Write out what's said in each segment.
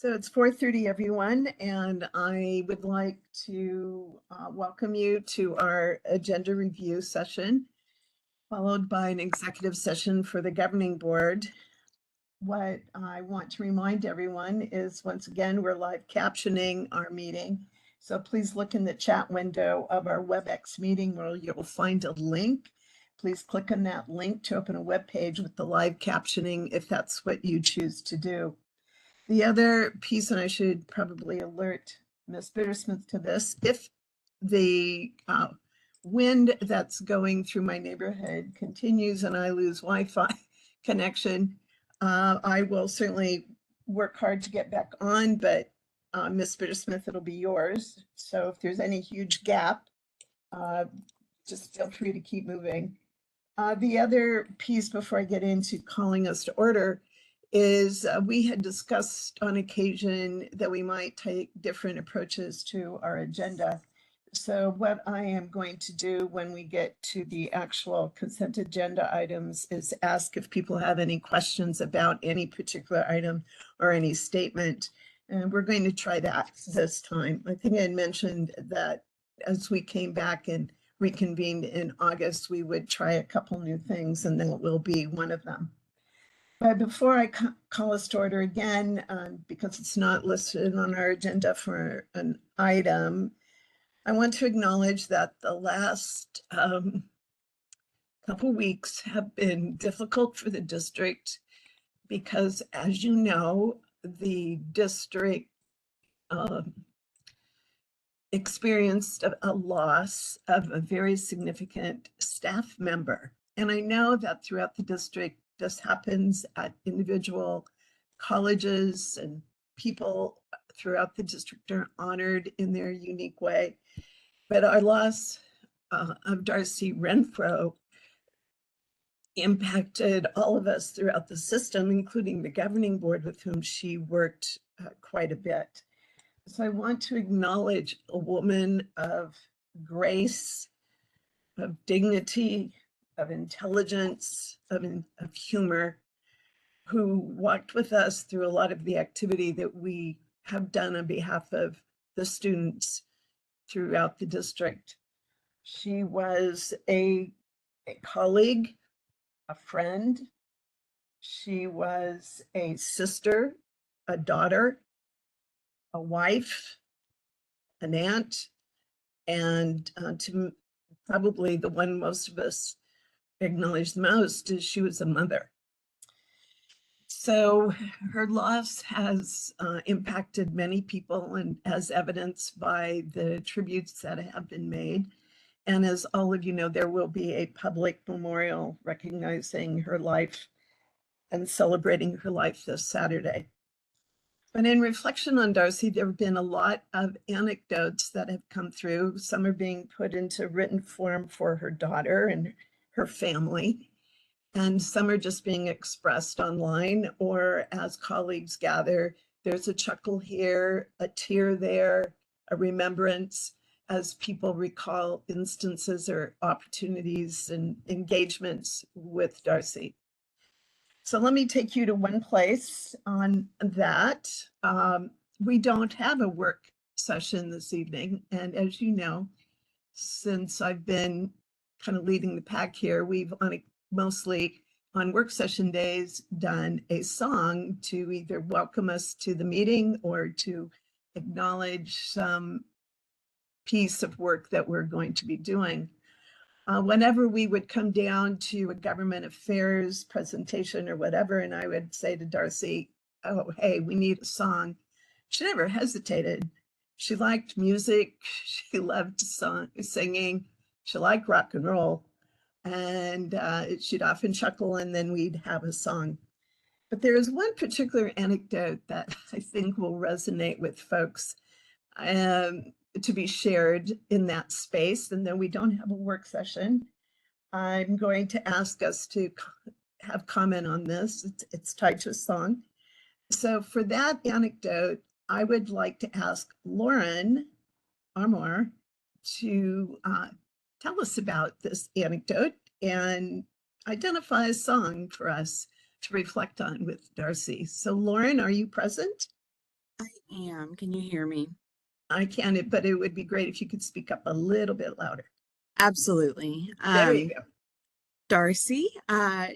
So it's 4:30, everyone, and I would like to welcome you to our agenda review session, followed by an executive session for the governing board. What I want to remind everyone is, once again, we're live captioning our meeting. So please look in the chat window of our WebEx meeting where you'll find a link. Please click on that link to open a web page with the live captioning if that's what you choose to do. The other piece, and I should probably alert Ms. Bittersmith to this, if the wind that's going through my neighborhood continues and I lose Wi-Fi connection, I will certainly work hard to get back on, but Ms. Bittersmith, it'll be yours. So if there's any huge gap, just feel free to keep moving. The other piece before I get into calling us to order is we had discussed on occasion that we might take different approaches to our agenda. So what I am going to do when we get to the actual consent agenda items is ask if people have any questions about any particular item or any statement. And we're going to try that this time. I think I had mentioned that as we came back and reconvened in August, we would try a couple new things, and that will be one of them. But before I call us to order again, because it's not listed on our agenda for an item, I want to acknowledge that the last couple weeks have been difficult for the district because, as you know, the district experienced a loss of a very significant staff member. And I know that throughout the district, this happens at individual colleges, and people throughout the district are honored in their unique way. But our loss of Darcy Renfro impacted all of us throughout the system, including the governing board with whom she worked quite a bit. So I want to acknowledge a woman of grace, of dignity, of intelligence, of humor, who walked with us through a lot of the activity that we have done on behalf of the students throughout the district. She was a colleague, a friend. She was a sister, a daughter, a wife, an aunt, and to probably the one most of us acknowledge the most is she was a mother. So her loss has impacted many people, and as evidenced by the tributes that have been made. And as all of you know, there will be a public memorial recognizing her life and celebrating her life this Saturday. But in reflection on Darcy, there have been a lot of anecdotes that have come through. Some are being put into written form for her daughter and her family, and some are just being expressed online or as colleagues gather. There's a chuckle here, a tear there, a remembrance as people recall instances or opportunities and engagements with Darcy. So let me take you to one place on that. We don't have a work session this evening. And as you know, since I've been kind of leading the pack here, we've mostly on work session days done a song to either welcome us to the meeting or to acknowledge some piece of work that we're going to be doing. Whenever we would come down to a government affairs presentation or whatever, and I would say to Darcy, oh, hey, we need a song, she never hesitated. She liked music, she loved singing, she liked rock and roll, and she'd often chuckle and then we'd have a song. But there is one particular anecdote that I think will resonate with folks to be shared in that space. And then we don't have a work session. I'm going to ask us to have comment on this. It's tied to a song. So for that anecdote, I would like to ask Lauren Armour to tell us about this anecdote and identify a song for us to reflect on with Darcy. So Lauren, are you present? I am. Can you hear me? I can, but it would be great if you could speak up a little bit louder. Absolutely. There you go. Darcy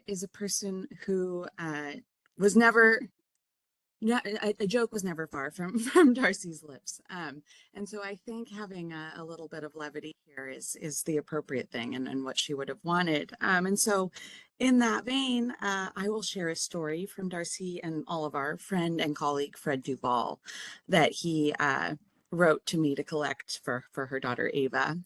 is a person who was never, a joke was never far from from Darcy's lips. And so I think having a little bit of levity here is the appropriate thing and what she would have wanted. And so in that vein, I will share a story from Darcy and all of our friend and colleague Fred Duvall that he wrote to me to collect for her daughter Ava.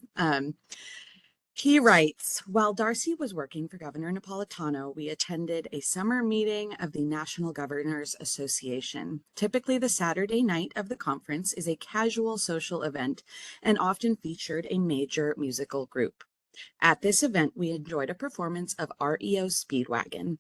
He writes, while Darcy was working for Governor Napolitano, we attended a summer meeting of the National Governors Association. Typically, the Saturday night of the conference is a casual social event and often featured a major musical group. At this event, we enjoyed a performance of REO Speedwagon.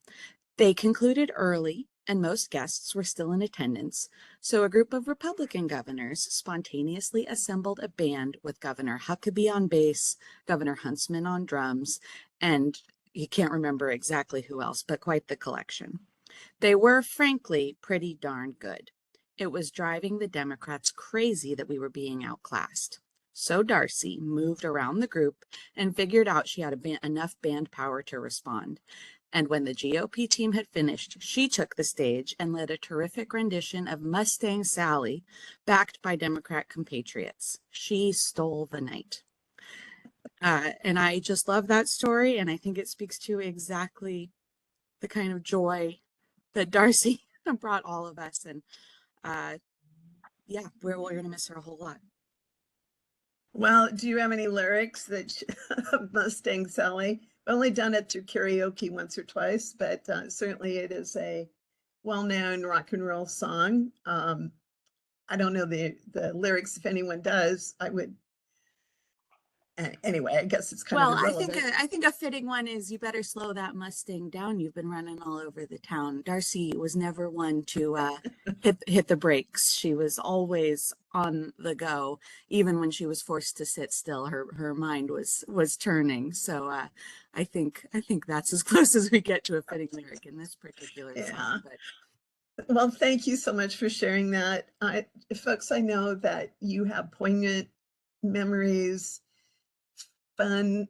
They concluded early, and most guests were still in attendance, so a group of Republican governors spontaneously assembled a band with Governor Huckabee on bass, Governor Huntsman on drums, and you can't remember exactly who else, but quite the collection. They were, frankly, pretty darn good. It was driving the Democrats crazy that we were being outclassed. So Darcy moved around the group and figured out she had enough band power to respond. And when the GOP team had finished, she took the stage and led a terrific rendition of Mustang Sally, backed by Democrat compatriots. She stole the night. And I just love that story. And I think it speaks to exactly the kind of joy that Darcy brought all of us. And yeah, we're going to miss her a whole lot. Well, do you have any lyrics that Mustang Sally? I've only done it through karaoke once or twice, but certainly it is a well-known rock and roll song. I don't know the lyrics. If anyone does, I would. Anyway, I guess it's kind of Well, irrelevant. I think a fitting one is you better slow that Mustang down. You've been running all over the town. Darcy was never one to hit the brakes. She was always on the go, even when she was forced to sit still. Her mind was turning. So I think that's as close as we get to a fitting lyric in this particular Yeah. song. But Well, thank you so much for sharing that. Folks, I know that you have poignant memories, fun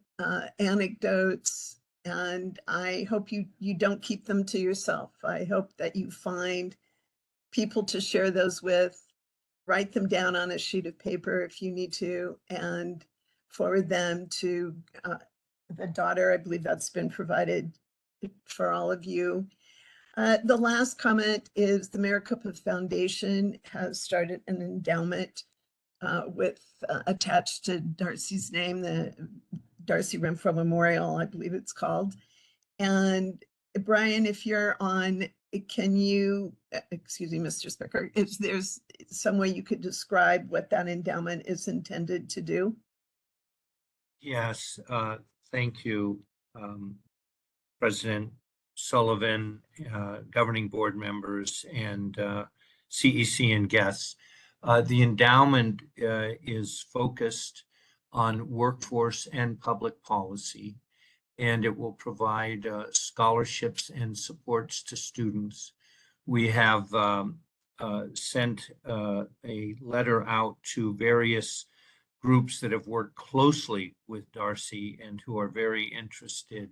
anecdotes, and I hope you don't keep them to yourself. I hope that you find people to share those with, write them down on a sheet of paper if you need to, and forward them to the daughter. I believe that's been provided for all of you. The last comment is the Maricopa Foundation has started an endowment with attached to Darcy's name, the Darcy Renfro Memorial, I believe it's called. And Brian, if you're on, can you, excuse me, Mr. Speaker, if there's some way you could describe what that endowment is intended to do? Yes, thank you, President Sullivan, governing board members, and CEC and guests. The endowment is focused on workforce and public policy, and it will provide scholarships and supports to students. We have sent a letter out to various groups that have worked closely with Darcy and who are very interested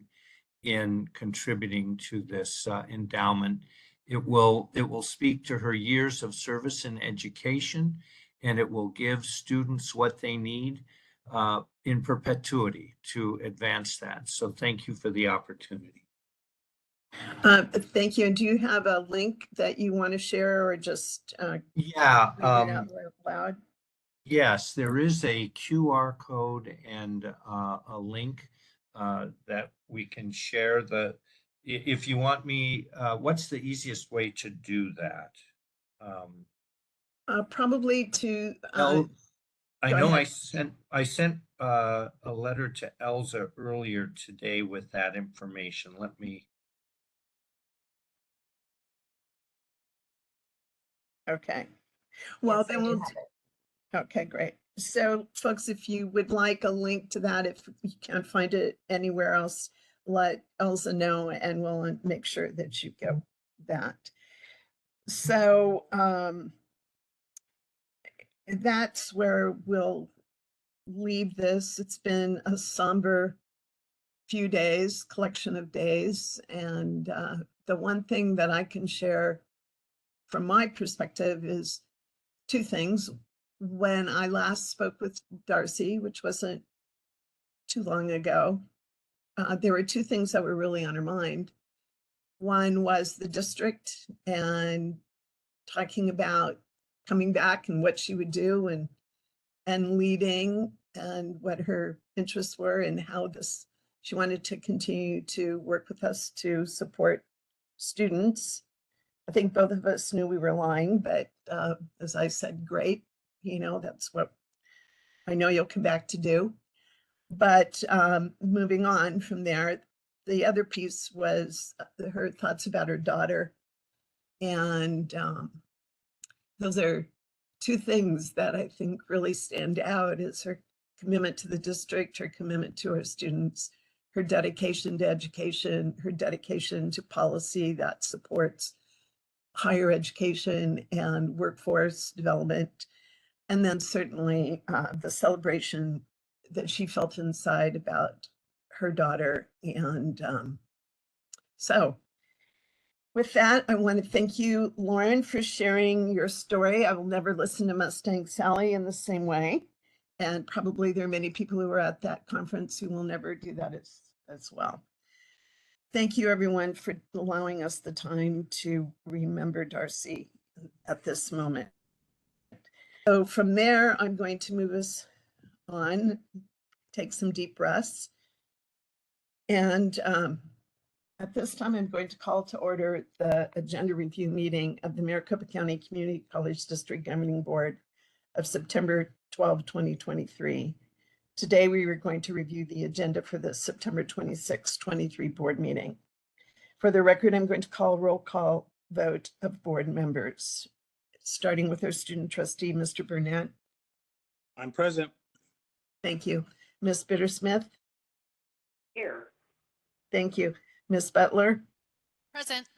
in contributing to this endowment. It will speak to her years of service and education, and it will give students what they need in perpetuity to advance that. So thank you for the opportunity. Thank you. And do you have a link that you want to share or just Yeah. read it out loud? Yes, there is a QR code and a link that we can share. If you want me, what's the easiest way to do that? Probably to, I go know ahead. I sent a letter to Elsa earlier today with that information. Let me. Okay. Well, yes, then we'll, okay, great. So folks, if you would like a link to that, if you can't find it anywhere else, let Elsa know and we'll make sure that you get that. So that's where we'll leave this. It's been a somber few days, collection of days. And the one thing that I can share from my perspective is two things. When I last spoke with Darcy, which wasn't too long ago, there were two things that were really on her mind. One was the district and talking about coming back and what she would do and leading and what her interests were and how this she wanted to continue to work with us to support students. I think both of us knew we were lying, but as I said, great, that's what I know you'll come back to do. But moving on from there, the other piece was her thoughts about her daughter. And those are two things that I think really stand out is her commitment to the district, her commitment to her students, her dedication to education, her dedication to policy that supports higher education and workforce development. And then certainly the celebration that she felt inside about her daughter. And so with that, I want to thank you, Lauren, for sharing your story. I will never listen to Mustang Sally in the same way. And probably there are many people who were at that conference who will never do that as well. Thank you, everyone, for allowing us the time to remember Darcy at this moment. So from there, I'm going to move us on, take some deep breaths. And at this time, I'm going to call to order the agenda review meeting of the Maricopa County Community College District Governing Board of September 12, 2023. Today, we are going to review the agenda for the September 26, 23 board meeting. For the record, I'm going to call roll call vote of board members, starting with our student trustee, Mr. Burnett. I'm present. Thank you. Ms. Bittersmith. Here. Thank you. Ms. Butler. Present.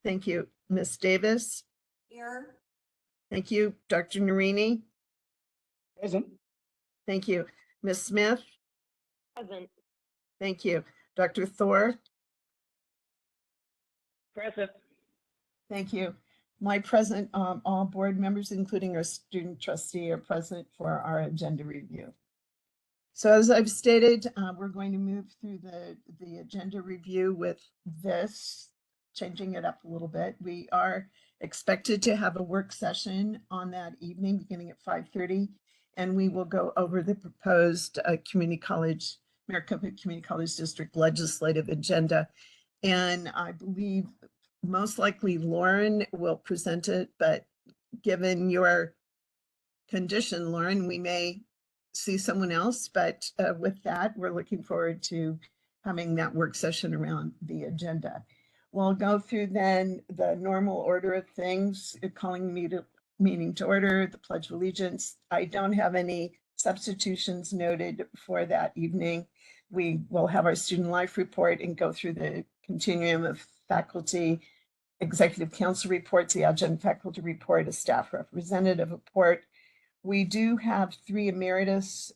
Thank you. Ms. Davis. Here. Thank you. Dr. Narini. Present. Thank you. Ms. Smith. Present. Thank you. Dr. Thor. Present. Thank you. My present, all board members, including our student trustee, are present for our agenda review. So as I've stated, we're going to move through the agenda review with this, changing it up a little bit. We are expected to have a work session on that evening beginning at 5:30, and we will go over the proposed Maricopa Community College District legislative agenda. And I believe most likely Lauren will present it, but given your condition, Lauren, we may see someone else. But with that, we're looking forward to having that work session around the agenda. We'll go through then the normal order of things, calling meeting to order, the Pledge of Allegiance. I don't have any substitutions noted for that evening. We will have our student life report and go through the continuum of faculty, executive council reports, the adjunct faculty report, a staff representative report. We do have 3 emeritus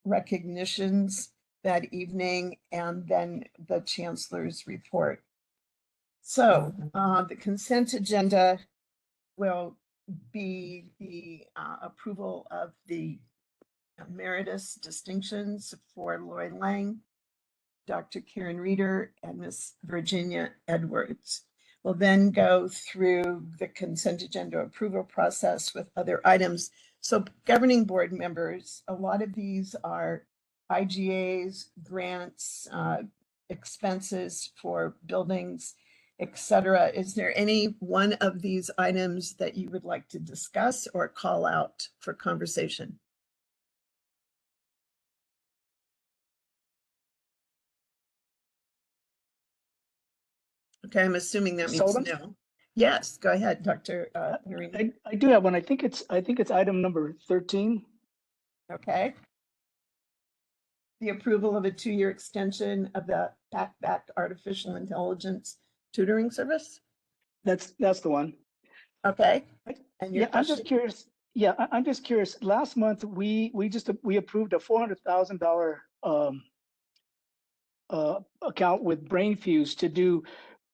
recognitions that evening, and then the chancellor's report. So the consent agenda will be the approval of the emeritus distinctions for Lloyd Lang, Dr. Karen Reeder, and Miss Virginia Edwards. We'll then go through the consent agenda approval process with other items. So governing board members, a lot of these are IGAs, grants, expenses for buildings, etc. Is there any one of these items that you would like to discuss or call out for conversation? Okay, I'm assuming that means Sullivan? no. Yes, go ahead, Dr. Narini. I do have one. I think it's item number 13. Okay. The approval of a 2-year extension of the PACBAC artificial intelligence tutoring service. That's the one. Okay. And your Yeah, I'm just question? curious. Yeah, I'm just curious. Last month, we approved a $400,000 account with BrainFuse to do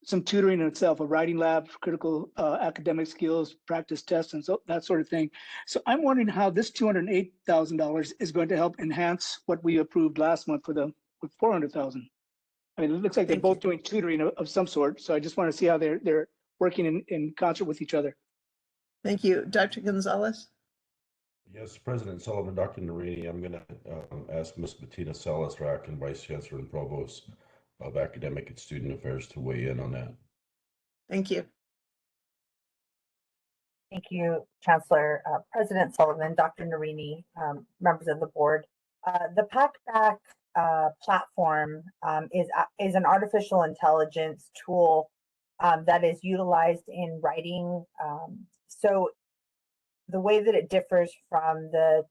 some tutoring in itself, a writing lab, critical academic skills, practice tests, and so that sort of thing. So I'm wondering how this $208,000 is going to help enhance what we approved last month with 400,000. I mean, it looks like they're Thank you. both doing tutoring of some sort. So I just want to see how they're working in concert with each other. Thank you. Dr. Gonzalez? Yes, President Sullivan, Dr. Narini, I'm going to ask Ms. Bettina Salas, and Vice Chancellor and Provost of Academic and Student Affairs to weigh in on that. Thank you. Thank you, Chancellor, President Sullivan, Dr. Narini, members of the board. The PackBack platform is an artificial intelligence tool that is utilized in writing. So the way that it differs from the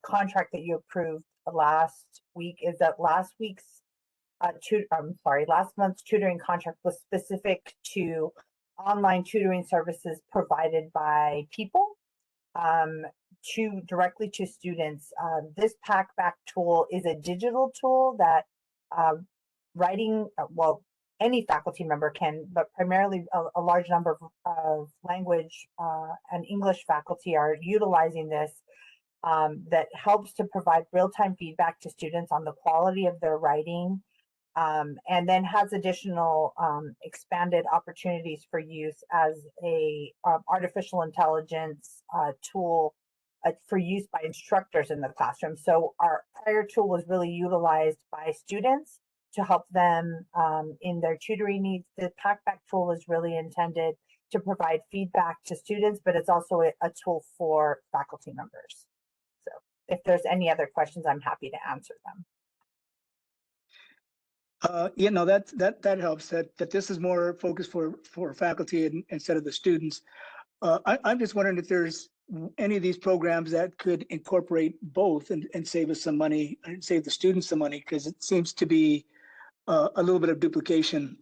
contract that you approved last week is that last month's tutoring contract was specific to online tutoring services provided by people directly to students. This PackBack tool is a digital tool that any faculty member can, but primarily a large number of language and English faculty are utilizing this, that helps to provide real-time feedback to students on the quality of their writing, and then has additional expanded opportunities for use as a artificial intelligence tool for use by instructors in the classroom. So our prior tool was really utilized by students to help them in their tutoring needs. The PackBack tool is really intended to provide feedback to students, but it's also a tool for faculty members. So if there's any other questions, I'm happy to answer them. Yeah, no, that helps. That this is more focused for faculty instead of the students. I'm just wondering if there's any of these programs that could incorporate both and save us some money and save the students some money, because it seems to be a little bit of duplication,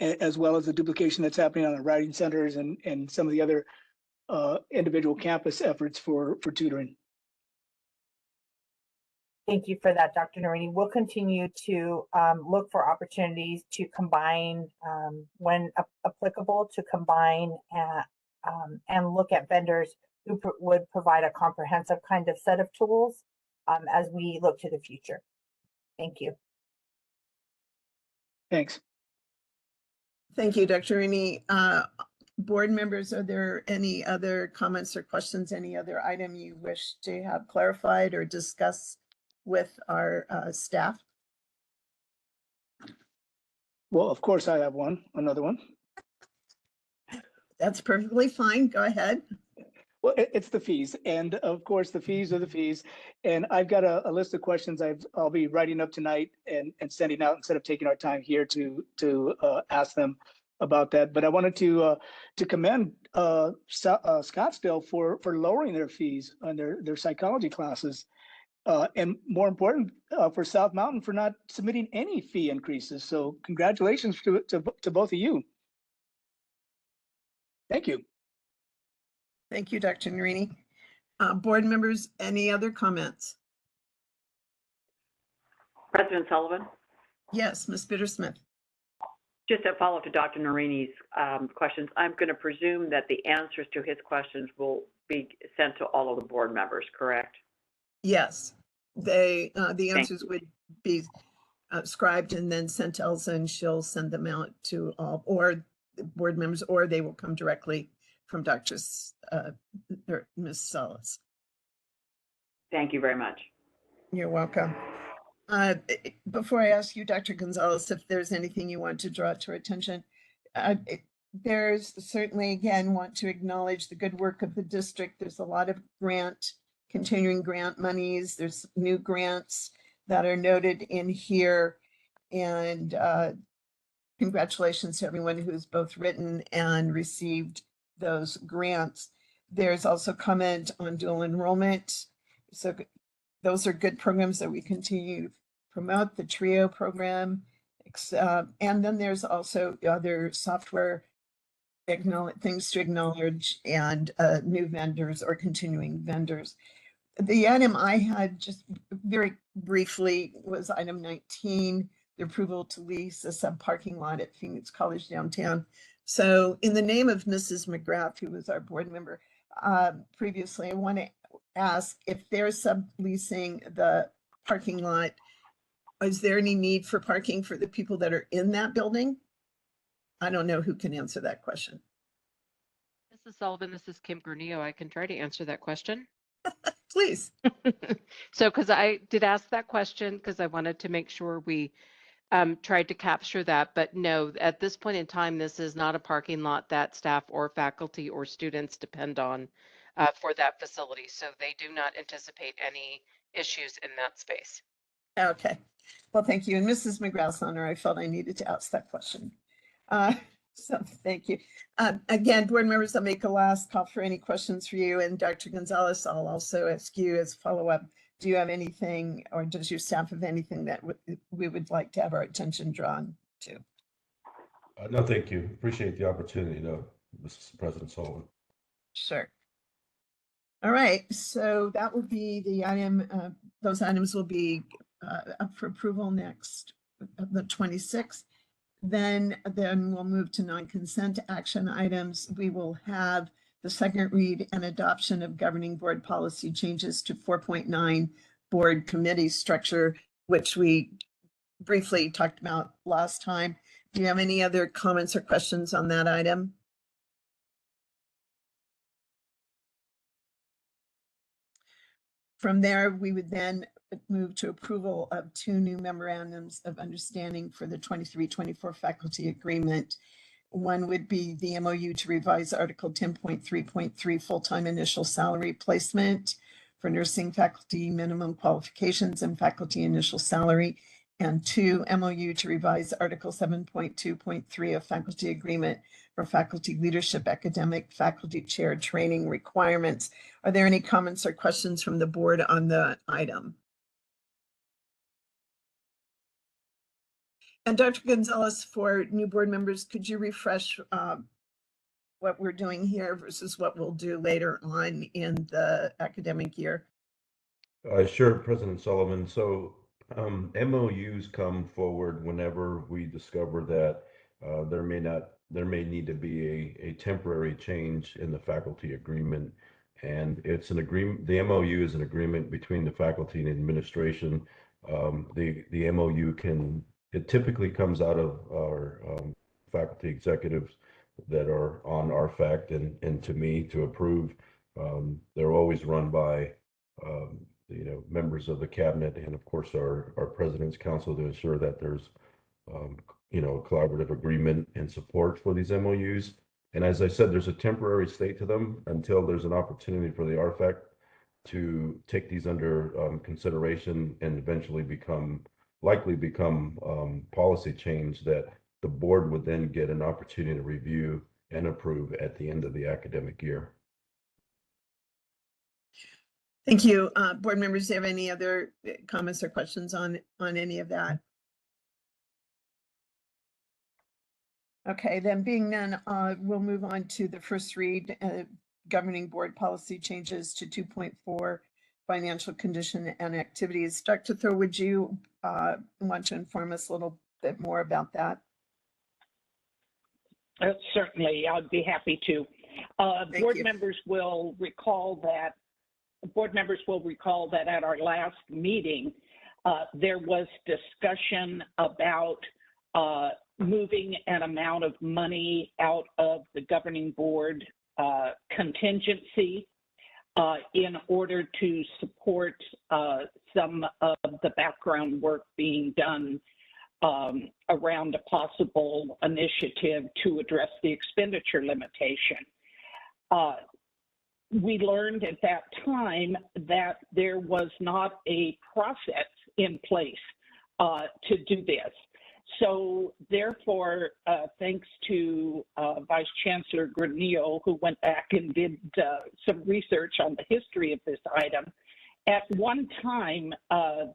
as well as the duplication that's happening on the writing centers and some of the other individual campus efforts for tutoring. Thank you for that, Dr. Narini. We'll continue to look for opportunities to combine, when applicable, to combine and look at vendors who would provide a comprehensive kind of set of tools as we look to the future. Thank you. Thanks. Thank you, Dr. Rini. Board members, are there any other comments or questions, any other item you wish to have clarified or discuss with our staff? Well, of course, I have another one. That's perfectly fine. Go ahead. Well, it's the fees, and of course, the fees are the fees. And I've got a list of questions I'll be writing up tonight and sending out instead of taking our time here to ask them about that. But I wanted to commend Scottsdale for lowering their fees on their psychology classes, and more important, for South Mountain for not submitting any fee increases. So congratulations to both of you. Thank you. Thank you, Dr. Narini. Board members, any other comments? President Sullivan, Yes, Ms. Bittersmith. just a follow-up to Dr. Narini's questions. I'm going to presume that the answers to his questions will be sent to all of the board members, correct? Yes, the answers would be scribed and then sent to Elsa, and she'll send them out to all, or the board members, or they will come directly from Dr. or Ms. Salas. Thank you very much. You're welcome. Before I ask you, Dr. Gonzalez, if there's anything you want to draw to our attention, there's certainly, again, want to acknowledge the good work of the district. There's a lot of continuing grant monies. There's new grants that are noted in here. And congratulations to everyone who's both written and received those grants. There's also comment on dual enrollment. So those are good programs that we continue to promote, the TRIO program. And then there's also other software things to acknowledge and new vendors or continuing vendors. The item I had just very briefly was item 19, the approval to lease a sub parking lot at Phoenix College downtown. So in the name of Mrs. McGrath, who was our board member previously, I want to ask if they're subleasing the parking lot, is there any need for parking for the people that are in that building? I don't know who can answer that question. Mrs. Sullivan, this is Kim Granillo. I can try to answer that question. Please. So, because I did ask that question because I wanted to make sure we tried to capture that, but no, at this point in time, this is not a parking lot that staff or faculty or students depend on for that facility. So they do not anticipate any issues in that space. Okay. Well, thank you. And Mrs. McGrath's honor, I felt I needed to ask that question. So thank you. Again, board members, I'll make a last call for any questions for you. And Dr. Gonzalez, I'll also ask you as follow-up, do you have anything or does your staff have anything that we would like to have our attention drawn to? No, thank you. Appreciate the opportunity, Mrs. President Sullivan. Sure. All right, so that will be the item, those items will be up for approval next, the 26th. Then we'll move to non-consent action items. We will have the second read and adoption of governing board policy changes to 4.9 board committee structure, which we briefly talked about last time. Do you have any other comments or questions on that item? From there, we would then move to approval of 2 new memorandums of understanding for the 23-24 faculty agreement. One would be the MOU to revise Article 10.3.3 full-time initial salary placement for nursing faculty minimum qualifications and faculty initial salary. And 2, MOU to revise Article 7.2.3 of faculty agreement for faculty leadership academic faculty chair training requirements. Are there any comments or questions from the board on the item? And Dr. Gonzalez, for new board members, could you refresh what we're doing here versus what we'll do later on in the academic year? Sure, President Sullivan. So MOUs come forward whenever we discover that there may need to be a temporary change in the faculty agreement. And it's an agreement, the MOU is an agreement between the faculty and administration. The MOU it typically comes out of our faculty executives that are on RFAC and to me to approve. They're always run by members of the cabinet and of course our president's council to ensure that there's collaborative agreement and support for these MOUs. And as I said, there's a temporary state to them until there's an opportunity for the RFAC to take these under consideration and eventually likely become policy change that the board would then get an opportunity to review and approve at the end of the academic year. Thank you. Board members, do you have any other comments or questions on any of that? Okay, then being none, we'll move on to the first read, governing board policy changes to 2.4 financial condition and activities. Dr. Thor, would you want to inform us a little bit more about that? Certainly, I'd be happy to. Board members will recall that at our last meeting, there was discussion about moving an amount of money out of the governing board contingency in order to support some of the background work being done around a possible initiative to address the expenditure limitation. We learned at that time that there was not a process in place to do this. So therefore, thanks to Vice Chancellor Granillo, who went back and did some research on the history of this item, at one time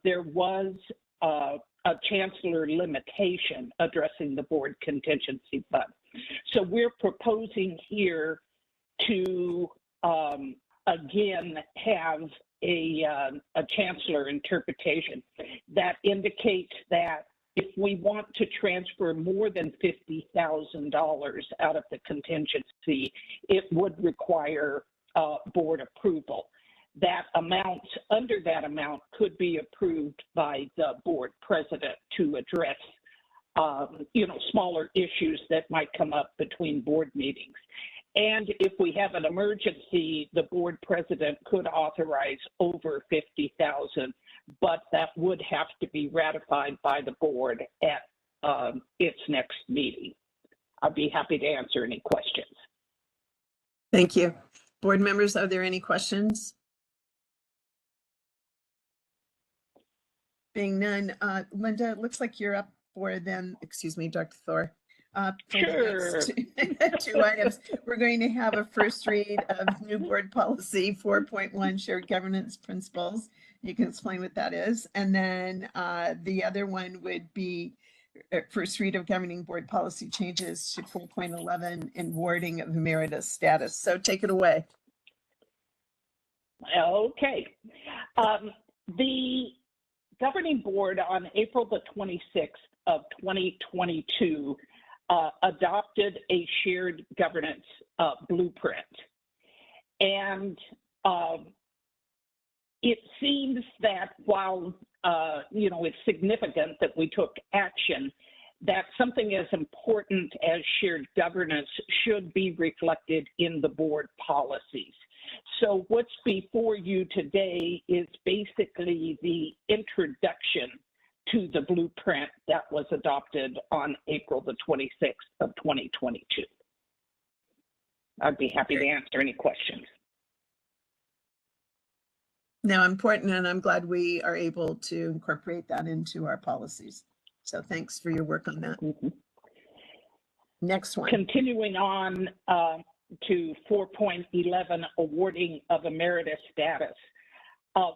there was a chancellor limitation addressing the board contingency fund. So we're proposing here to, again, have a chancellor interpretation that indicates that if we want to transfer more than $50,000 out of the contingency, it would require board approval. That amount, under that amount, could be approved by the board president to address, smaller issues that might come up between board meetings. And if we have an emergency, the board president could authorize over $50,000, but that would have to be ratified by the board at its next meeting. I'd be happy to answer any questions. Thank you. Board members, are there any questions? Being none, Linda, it looks like you're up for them, excuse me, Dr. Thor. For Sure. the next two items. We're going to have a first read of new board policy 4.1 shared governance principles. You can explain what that is. And then the other one would be first read of governing board policy changes to 4.11 in wording of emeritus status. So take it away. Okay. The governing board on April the 26th of 2022 adopted a shared governance blueprint. And it seems that while, it's significant that we took action, that something as important as shared governance should be reflected in the board policies. So what's before you today is basically the introduction to the blueprint that was adopted on April the 26th of 2022. I'd be happy to answer any questions. Now, important, and I'm glad we are able to incorporate that into our policies. So thanks for your work on that. Mm-hmm. Next one. Continuing on to 4.11, awarding of emeritus status.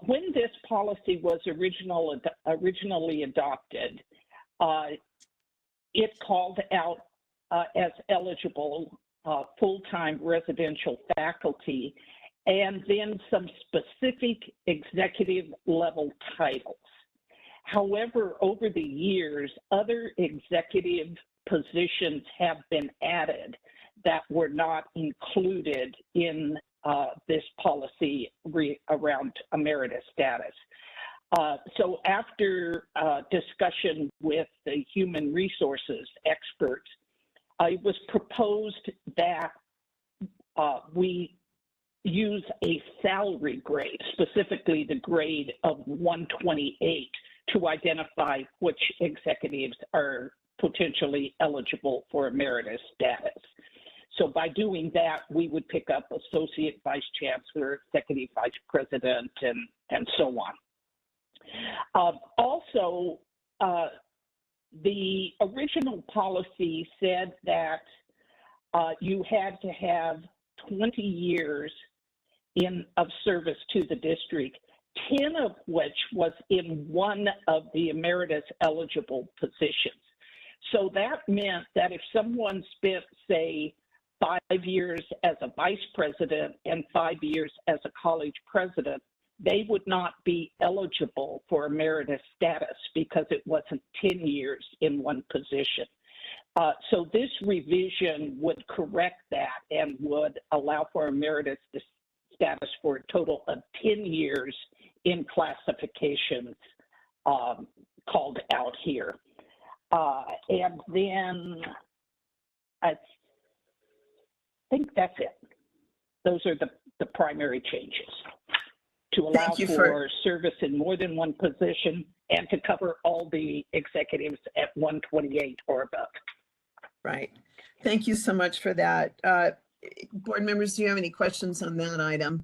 When this policy was originally adopted, it called out as eligible full-time residential faculty and then some specific executive level titles. However, over the years, other executive positions have been added that were not included in this policy around emeritus status. So after discussion with the human resources experts, it was proposed that we use a salary grade, specifically the grade of 128, to identify which executives are potentially eligible for emeritus status. So by doing that, we would pick up associate vice chancellor, executive vice president, and so on. Also, the original policy said that you had to have 20 years of service to the district, 10 of which was in one of the emeritus eligible positions. So that meant that if someone spent, say, 5 years as a vice president and 5 years as a college president, they would not be eligible for emeritus status because it wasn't 10 years in one position. So this revision would correct that and would allow for emeritus status for a total of 10 years in classifications called out here. And then I think that's it. Those are the primary changes to allow for service in more than one position and to cover all the executives at 128 or above. Right. Thank you so much for that. Board members, do you have any questions on that item?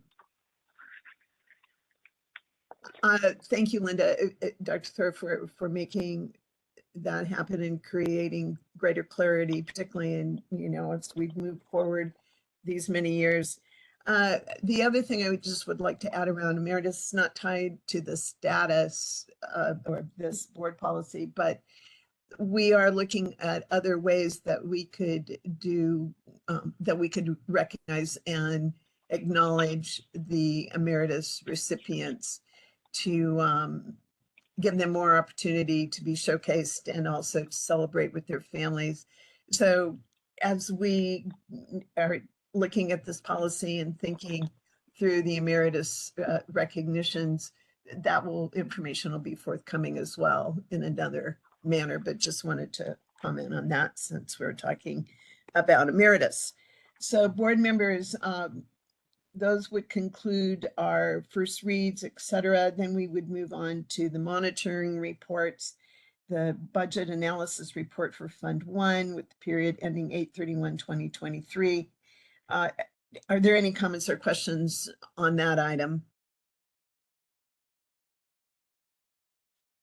Thank you, Linda, Dr. Thor, for making that happen and creating greater clarity, particularly in, as we've moved forward these many years. The other thing I would like to add around emeritus is not tied to the status or this board policy, but we are looking at other ways that we could do, that we could recognize and acknowledge the emeritus recipients to give them more opportunity to be showcased and also to celebrate with their families. So as we are looking at this policy and thinking through the emeritus recognitions, information will be forthcoming as well in another manner, but just wanted to comment on that since we're talking about emeritus. So board members, those would conclude our first reads, et cetera. Then we would move on to the monitoring reports, the budget analysis report for Fund 1 with the period ending 8/31/2023. Are there any comments or questions on that item?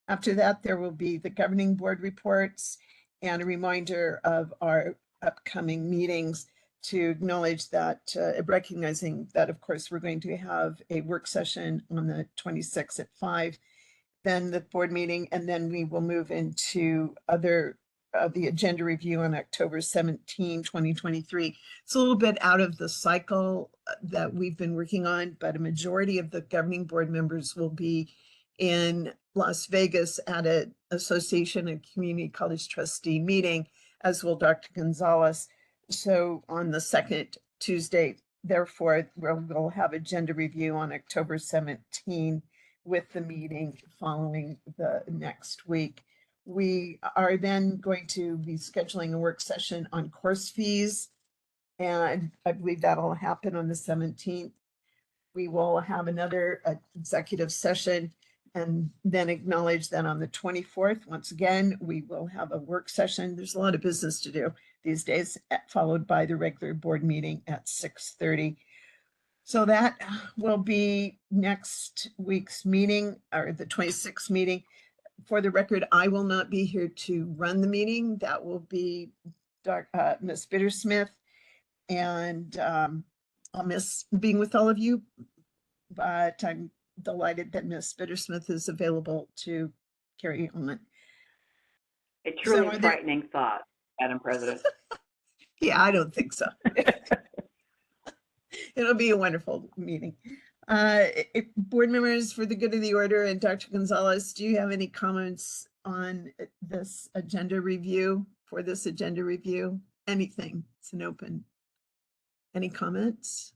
After that, there will be the governing board reports and a reminder of our upcoming meetings to acknowledge that, recognizing that, of course, we're going to have a work session on the 26th at 5, then the board meeting, and then we will move into the agenda review on October 17, 2023. It's a little bit out of the cycle that we've been working on, but a majority of the governing board members will be in Las Vegas at an association and community college trustee meeting, as will Dr. Gonzalez. So on the second Tuesday, therefore, we'll have agenda review on October 17 with the meeting following the next week. We are then going to be scheduling a work session on course fees, and I believe that'll happen on the 17th. We will have another executive session and then acknowledge that on the 24th, once again, we will have a work session. There's a lot of business to do these days, followed by the regular board meeting at 6:30. So that will be next week's meeting, or the 26th meeting. For the record, I will not be here to run the meeting. That will be Ms. Bittersmith, and I'll miss being with all of you, but I'm delighted that Ms. Bittersmith is available to carry on. A truly are there- frightening thought, Madam President. Yeah, I don't think so. It'll be a wonderful meeting. Board members, for the good of the order, and Dr. Gonzalez, do you have any comments on this agenda review, for this agenda review? Anything? It's an open. Any comments?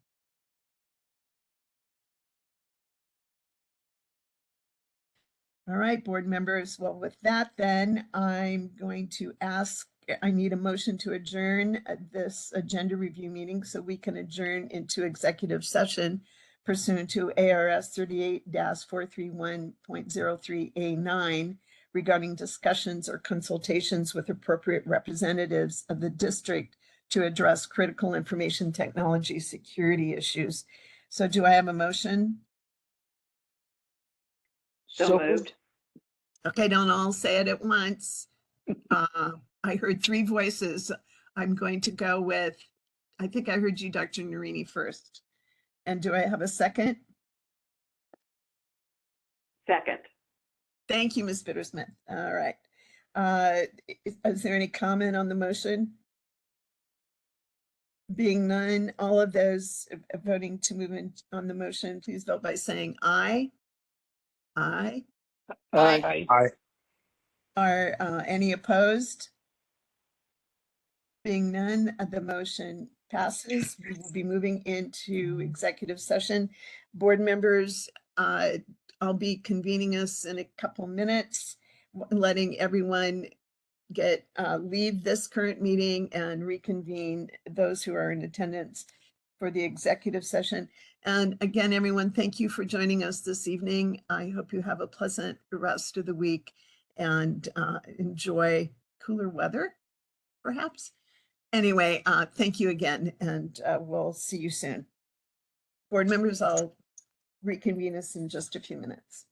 All right, board members. Well, with that, then I'm going to ask, I need a motion to adjourn this agenda review meeting so we can adjourn into executive session pursuant to ARS 38-431.03A9 regarding discussions or consultations with appropriate representatives of the district to address critical information technology security issues. So do I have a motion? So moved. Okay, don't all say it at once. I heard three voices. I'm going to go with, I think I heard you, Dr. Narini, first. And do I have a second? Second. Thank you, Ms. Bittersmith. All right. Is there any comment on the motion? Being none, all of those voting to move in on the motion, please vote by saying aye. Aye. Aye. Are any opposed? Being none, the motion passes. We will be moving into executive session. Board members, I'll be convening us in a couple minutes, letting everyone leave this current meeting and reconvene those who are in attendance for the executive session. And again, everyone, thank you for joining us this evening. I hope you have a pleasant rest of the week and enjoy cooler weather, perhaps. Anyway, thank you again, and we'll see you soon. Board members, I'll reconvene us in just a few minutes.